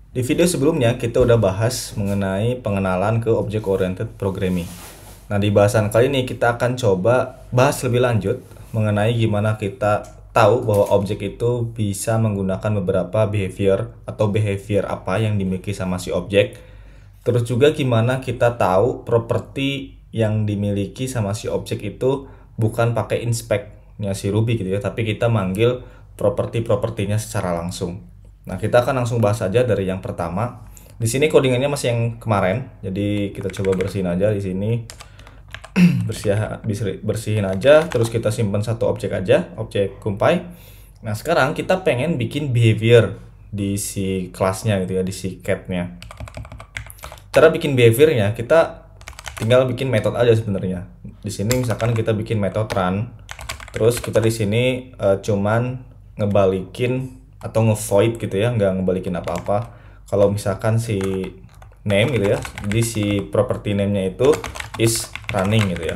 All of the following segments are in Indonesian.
Di video sebelumnya kita udah bahas mengenai pengenalan ke Object Oriented Programming. Nah, di bahasan kali ini kita akan coba bahas lebih lanjut mengenai gimana kita tahu bahwa objek itu bisa menggunakan beberapa behavior atau behavior apa yang dimiliki sama si objek. Terus juga gimana kita tahu properti yang dimiliki sama si objek itu bukan pakai inspect-nya si Ruby gitu ya, tapi kita manggil properti-propertinya secara langsung. Nah, kita akan langsung bahas aja dari yang pertama. Di sini codingannya masih yang kemarin, jadi kita coba bersihin aja di sini. Bersihin aja, terus kita simpan satu objek aja, objek kumpay. Nah, sekarang kita pengen bikin behavior di si kelasnya gitu ya, di si cat-nya. Cara bikin behaviornya kita tinggal bikin metode aja sebenarnya. Di sini misalkan kita bikin metode run, terus kita di sini cuman ngebalikin atau ngevoid gitu ya, nggak ngebalikin apa-apa. Kalau misalkan si name gitu ya, jadi si property name-nya itu is running gitu ya.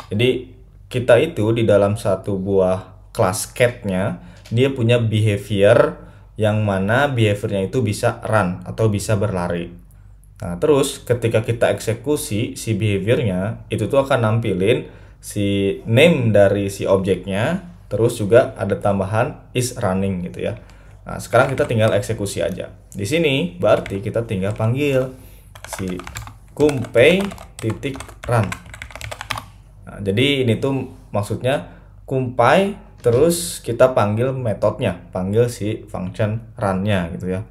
Jadi kita itu di dalam satu buah kelas cat-nya dia punya behavior yang mana behaviornya itu bisa run atau bisa berlari. Nah, terus ketika kita eksekusi si behaviornya itu tuh akan nampilin si name dari si objeknya, terus juga ada tambahan is running gitu ya. Nah, sekarang kita tinggal eksekusi aja. Di sini berarti kita tinggal panggil si kumpay.run. Nah, jadi ini tuh maksudnya kumpay terus kita panggil metodenya, panggil si function run-nya gitu ya.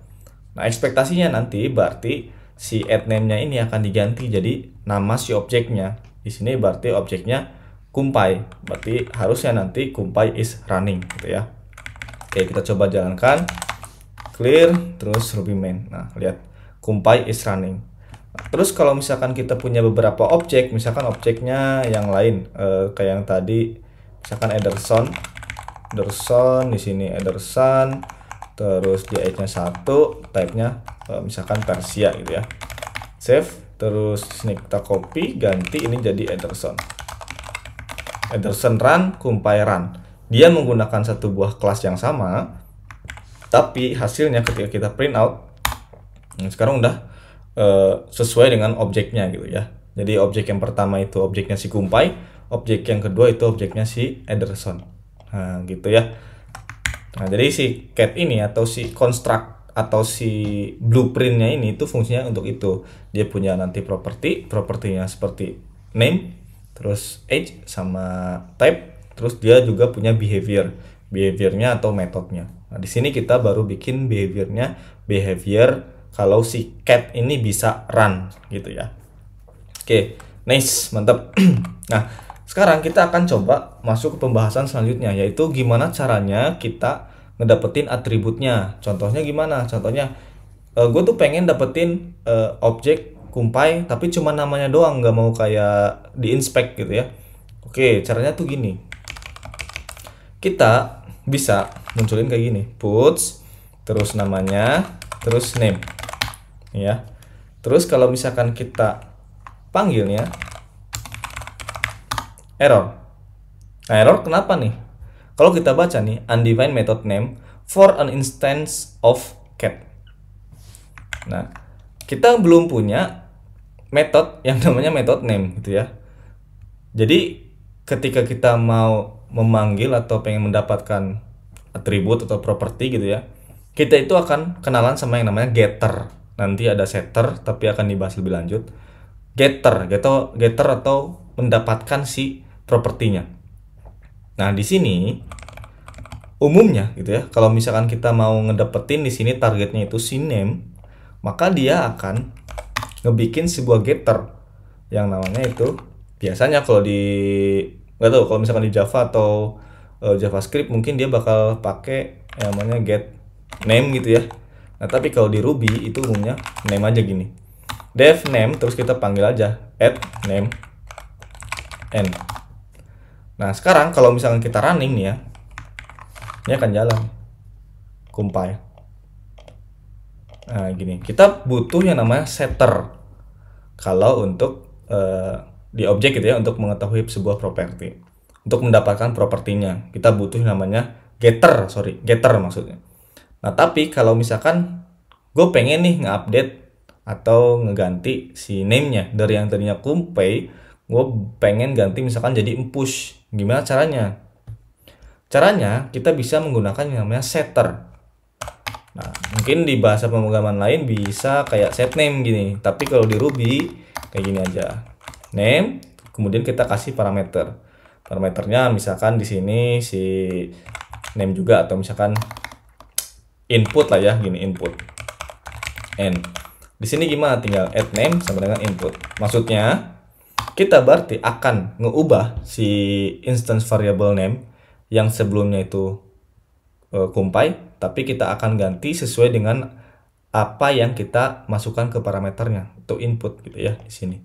Nah, ekspektasinya nanti berarti si add name-nya ini akan diganti jadi nama si objeknya. Di sini berarti objeknya kumpay, berarti harusnya nanti kumpay is running gitu ya. Oke, kita coba jalankan. Clear, terus ruby main. Nah, lihat, kumpay is running. Nah, terus kalau misalkan kita punya beberapa objek, misalkan objeknya yang lain, kayak yang tadi, misalkan Ederson, di sini Ederson, terus dia age-nya 1, type-nya misalkan Persia gitu ya. Save, terus sini kita copy, ganti ini jadi Ederson. Ederson run, kumpay run. Dia menggunakan satu buah kelas yang sama, tapi hasilnya ketika kita print out, sekarang udah sesuai dengan objeknya gitu ya. Jadi objek yang pertama itu objeknya si kumpay, objek yang kedua itu objeknya si Ederson. Nah, gitu ya. Nah, jadi si cat ini atau si construct atau si blueprintnya ini itu fungsinya untuk itu. Dia punya nanti propertinya seperti name, terus age sama type. Terus dia juga punya behaviornya atau metodenya. Nah, di sini kita baru bikin behavior kalau si cat ini bisa run gitu ya. Oke, nice, mantap. Nah, sekarang kita akan coba masuk ke pembahasan selanjutnya, yaitu gimana caranya kita ngedapetin atributnya. Contohnya gimana? Contohnya, gue tuh pengen dapetin objek kumpay, tapi cuma namanya doang, nggak mau kayak di inspect gitu ya. Oke, caranya tuh gini. Kita bisa munculin kayak gini, puts, terus namanya, terus name, ya. Terus kalau misalkan kita panggilnya error. Nah, error kenapa nih? Kalau kita baca nih, undefined method name for an instance of cat. Nah, kita belum punya metode yang namanya method name gitu ya. Jadi ketika kita mau memanggil atau pengen mendapatkan atribut atau properti gitu ya, kita itu akan kenalan sama yang namanya getter. Nanti ada setter, tapi akan dibahas lebih lanjut. Getter atau mendapatkan si propertinya. Nah, di sini umumnya gitu ya, kalau misalkan kita mau ngedapetin di sini targetnya itu si name, maka dia akan ngebikin sebuah getter yang namanya itu biasanya kalau di nggak tahu kalau misalkan di Java atau JavaScript mungkin dia bakal pakai yang namanya get name gitu ya. Nah, tapi kalau di Ruby itu umumnya name aja gini. Def name, terus kita panggil aja add name n. Nah, sekarang kalau misalkan kita running nih ya, ini akan jalan kumpay. Nah, gini, kita butuh yang namanya setter kalau untuk di objek gitu ya, untuk mengetahui sebuah properti. Untuk mendapatkan propertinya kita butuh namanya getter maksudnya. Nah, tapi kalau misalkan gue pengen nih nge-update atau ngeganti si name-nya dari yang tadinya kumpay, gue pengen ganti misalkan jadi empush. Gimana caranya? Caranya kita bisa menggunakan yang namanya setter. Nah, mungkin di bahasa pemrograman lain bisa kayak set name gini, tapi kalau di Ruby kayak gini aja. Name, kemudian kita kasih parameter. Parameternya misalkan di sini si name juga, atau misalkan input lah ya, gini input. And di sini gimana? Tinggal add name sama dengan input. Maksudnya kita berarti akan ngeubah si instance variable name yang sebelumnya itu kumpay, tapi kita akan ganti sesuai dengan apa yang kita masukkan ke parameternya atau input gitu ya di sini.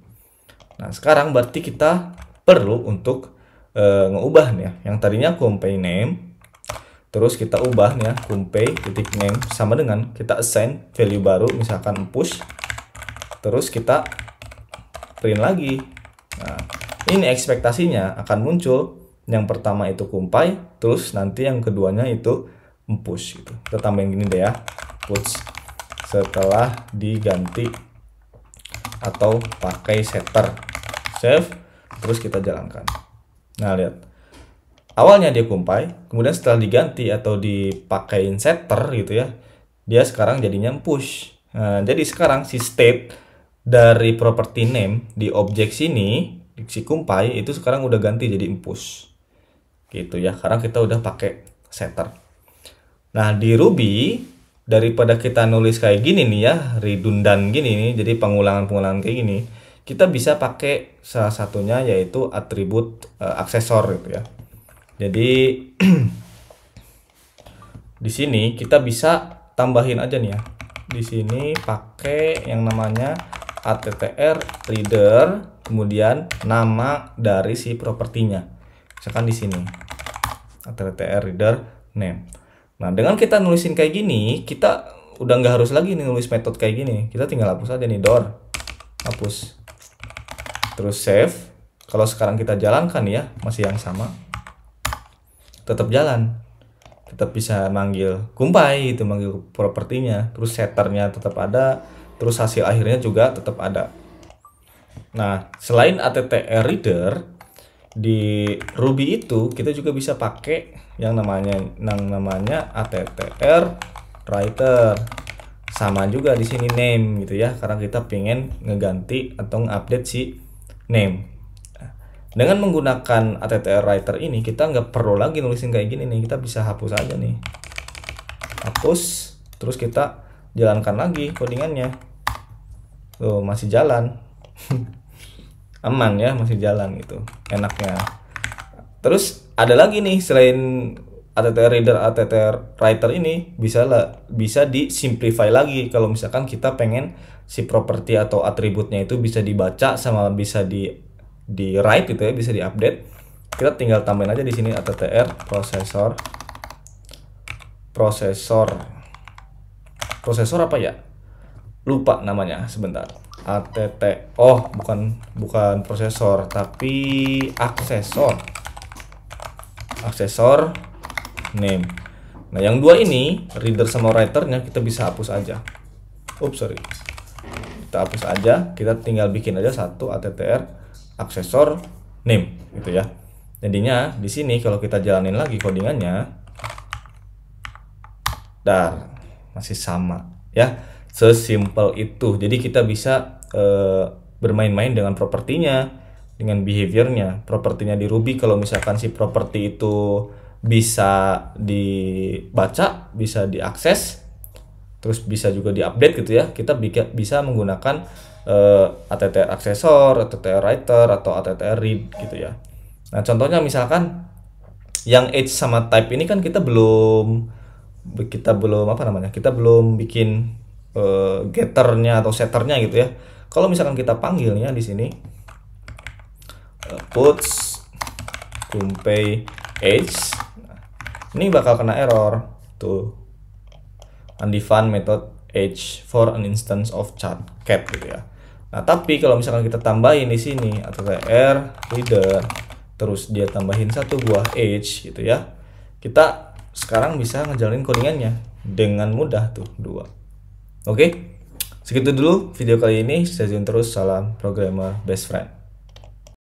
Nah, sekarang berarti kita perlu untuk ngeubah nih ya. Yang tadinya kumpay name, terus kita ubah nih ya kumpay titik name sama dengan kita assign value baru misalkan push, terus kita print lagi. Nah, ini ekspektasinya akan muncul yang pertama itu kumpay, terus nanti yang keduanya itu push gitu. Kita tambahin gini deh ya, push setelah diganti atau pakai setter. Save, terus kita jalankan. Nah, lihat. Awalnya dia kumpay, kemudian setelah diganti atau dipakein setter gitu ya, dia sekarang jadinya push. Nah, jadi sekarang si state dari property name di objek sini, si kumpay itu sekarang udah ganti jadi push. Gitu ya, karena kita udah pakai setter. Nah, di Ruby daripada kita nulis kayak gini nih ya, redundant gini nih, jadi pengulangan-pengulangan kayak gini, kita bisa pakai salah satunya yaitu atribut aksesor gitu ya. Jadi di sini kita bisa tambahin aja nih ya. Di sini pakai yang namanya attr reader, kemudian nama dari si propertinya. Misalkan di sini attr reader name. Nah, dengan kita nulisin kayak gini, kita udah nggak harus lagi nih nulis metode kayak gini. Kita tinggal hapus aja nih, door. Hapus. Terus save. Kalau sekarang kita jalankan ya, masih yang sama. Tetap jalan. Tetap bisa manggil kumpay, itu manggil propertinya. Terus setternya tetap ada. Terus hasil akhirnya juga tetap ada. Nah, selain attr reader, di Ruby itu kita juga bisa pakai yang namanya attr writer. Sama juga di sini name gitu ya, karena kita pengen ngeganti atau ngupdate si name. Dengan menggunakan attr writer ini kita nggak perlu lagi nulisin kayak gini nih, kita bisa hapus aja nih. Hapus, terus kita jalankan lagi codingannya. Tuh, masih jalan. Aman ya, masih jalan gitu, enaknya. Terus ada lagi nih selain attr reader, attr writer ini bisa disimplify lagi. Kalau misalkan kita pengen si properti atau atributnya itu bisa dibaca sama bisa di write gitu ya, bisa diupdate. Kita tinggal tambahin aja di sini attr prosesor apa ya? Lupa namanya, sebentar. Bukan prosesor tapi aksesor name. Nah, yang dua ini reader sama writernya kita bisa hapus aja. Kita hapus aja, kita tinggal bikin aja satu attr aksesor name gitu ya. Jadinya di sini kalau kita jalanin lagi codingannya, masih sama ya. Sesimpel itu. Jadi kita bisa bermain-main dengan propertinya, dengan behaviornya. Propertinya di Ruby kalau misalkan si properti itu bisa dibaca, bisa diakses, terus bisa juga diupdate gitu ya. Kita bisa menggunakan attr aksesor, attr writer, atau attr read gitu ya. Nah, contohnya misalkan yang age sama type ini kan kita belum bikin getternya atau setternya gitu ya. Kalau misalkan kita panggilnya di sini puts kumpay age, ini bakal kena error tuh, undefined method age for an instance of cat gitu ya. Nah, tapi kalau misalkan kita tambahin di sini attr reader, terus dia tambahin satu buah age gitu ya, kita sekarang bisa ngejalanin codingannya dengan mudah tuh, 2. Oke, segitu dulu video kali ini. Stay tune terus. Salam programmer best friend.